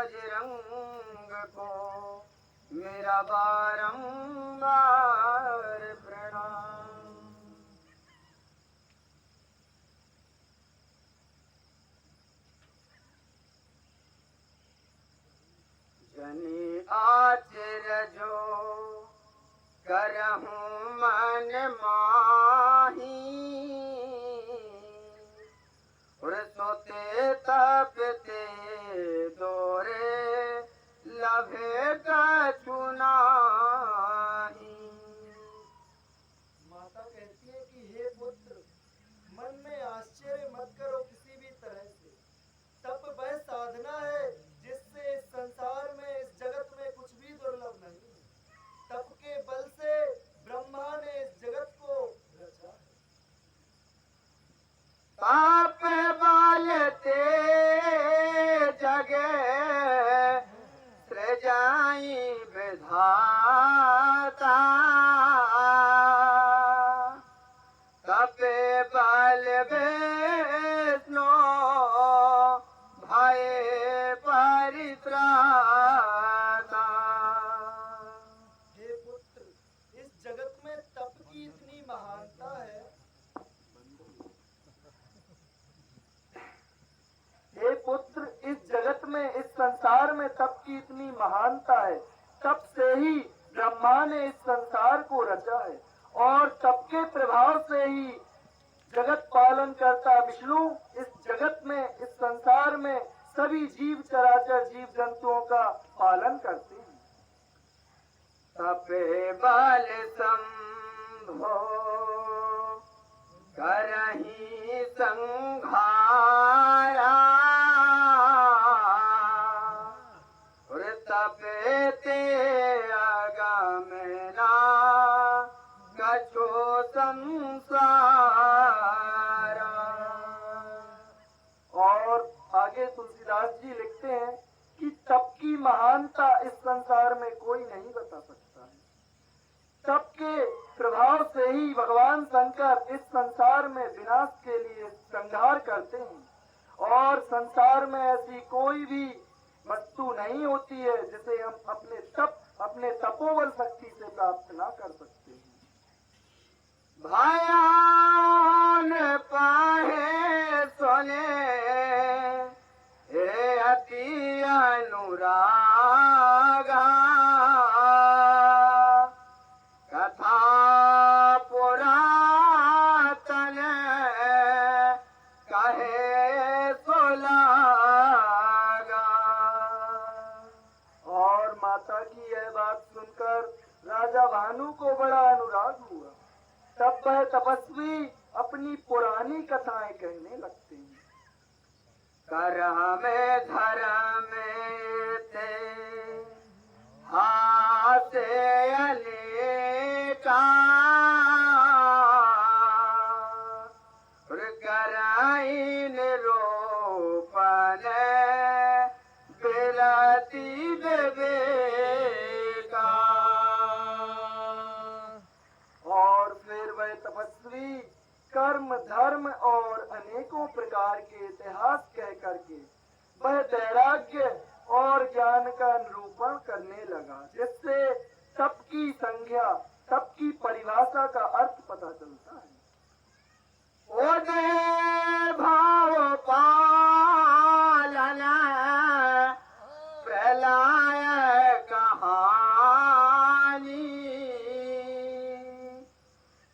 बजरंग को मेरा बारंबार प्रणाम। जनि आचरजो करहूँ मन माही, सोते तपते दोरे लभे कछु नाही। माता कहती है कि हे पुत्र, मन में आश्चर्य मत करो किसी भी तरह से। तप वह साधना है जिससे इस संसार में, इस जगत में कुछ भी दुर्लभ नहीं है। तप के बल से ब्रह्मा ने इस जगत को रचा है। ताप बाल ते जगे सृजाई विधाता, तपे बल विष्णु भय परित्राता। हे पुत्र, इस जगत में तप की इतनी महानता है। हे पुत्र, इस जगत में, इस संसार में तप की इतनी महानता है। तप से ही ब्रह्मा ने इस संसार को रचा है और तप के प्रभाव से ही जगत पालन करता विष्णु इस जगत में, इस संसार में सभी जीव चराचर जीव जंतुओं का पालन करते हैं। तपे बल संभो करही संघारा, तपे ते अगमना कछो संसारा। और आगे तुलसीदास जी लिखते हैं कि तप की महानता इस संसार में कोई नहीं बता सकता है। तप के प्रभाव से ही भगवान शंकर इस संसार में विनाश के लिए संहार करते हैं और संसार में ऐसी कोई भी वस्तु नहीं होती है जिसे हम अपने तपोबल शक्ति से प्राप्त ना कर सकते हैं। भयान पाहे सोने हे अति अनुरागा, कथा पुरातन कहे सोलागा। और माता की यह बात सुनकर राजा भानु को बड़ा अनुराग हुआ। तब वह तपस्वी अपनी पुरानी कथाएं कहने लगते हैं। करह में धर्म थे हासे अनेका, कराइन रोपन बिलती विवेका। और फिर वह तपस्वी कर्म धर्म और अनेकों प्रकार के इतिहास कह करके वह वैराग्य और ज्ञान का निरूपण करने लगा, जिससे तप की संज्ञा, तप की परिभाषा का अर्थ पता चलता है। ओदे भाव पालन प्रलय कहानी,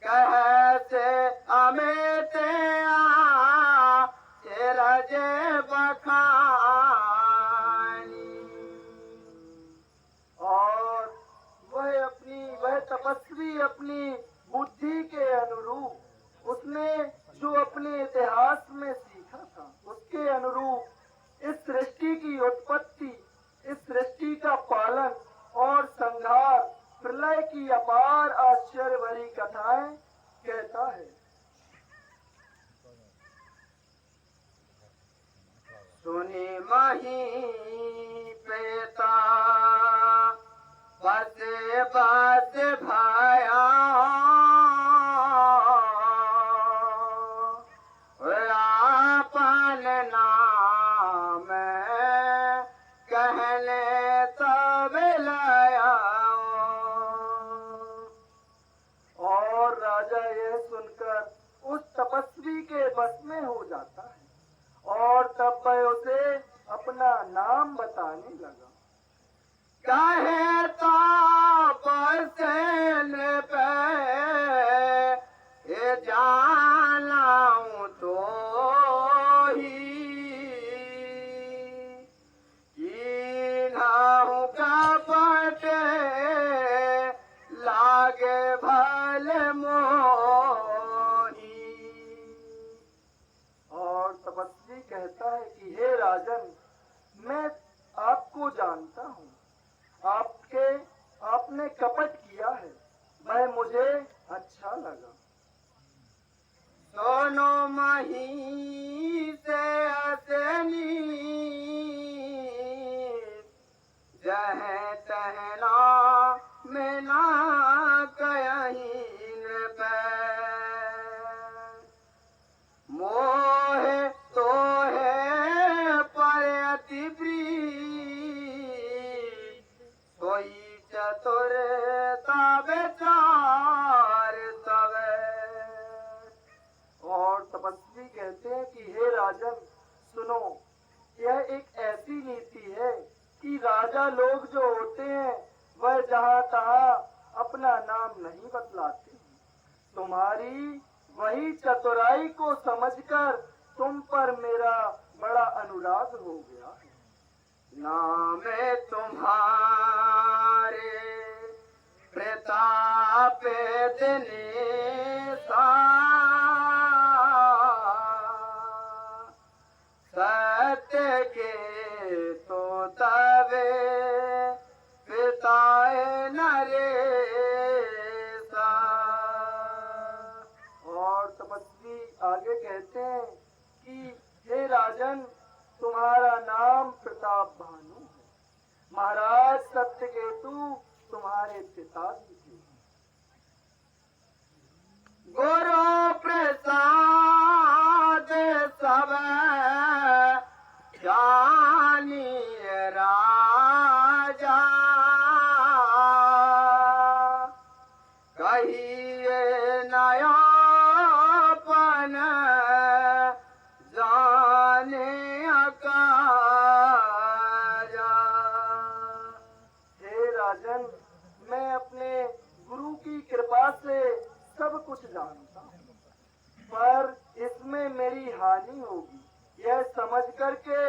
कहते अमित रज बखानी। और वह तपस्वी अपनी बुद्धि के अनुरूप, उसने जो अपने इतिहास में सीखा था उसके अनुरूप इस सृष्टि की उत्पत्ति, इस सृष्टि का पालन और संहार, प्रलय की अपार आश्चर्य भरी कथाएं कहता है। सुनी मही पेता बस बस भया, आपन नाम कह नाम बताने लगा। कहे तापसेन पे ये जानाऊं तो ही कीन्हाऊं कपट लागे भले मोही। और तपस्वी कहता है कि हे राजन, मैं आपको जानता हूँ, आपने कपट किया है, वह मुझे अच्छा लगा। दोनों मही से असनी जहे तहना में ना कहीं पे मोह तो है पर अति प्रीत सोई चतुरता बेचार तवे। और तपस्वी कहते हैं कि हे राजन सुनो, यह एक ऐसी नीति है कि राजा लोग जो होते हैं वह जहाँ तहाँ अपना नाम नहीं बतलाते। तुम्हारी वही चतुराई को समझकर तुम पर मेरा बड़ा अनुराग हो गया है। नाम तुम्हारे प्रताप दिनेशा सत्य के तो तवे पिताए नरेशा। और तपस्वी आगे कहते हैं कि हे राजन, तुम्हारा नाम प्रताप भानु है, महाराज सत्यकेतु तुम्हारे पिताजी थे। गुरु प्रसाद सब जानिए राजा कहिए नयापन जाने अकाजा। हे राजन, मैं अपने गुरु की कृपा से सब कुछ जानता हूँ, पर इसमें मेरी हानि होगी, यह समझ करके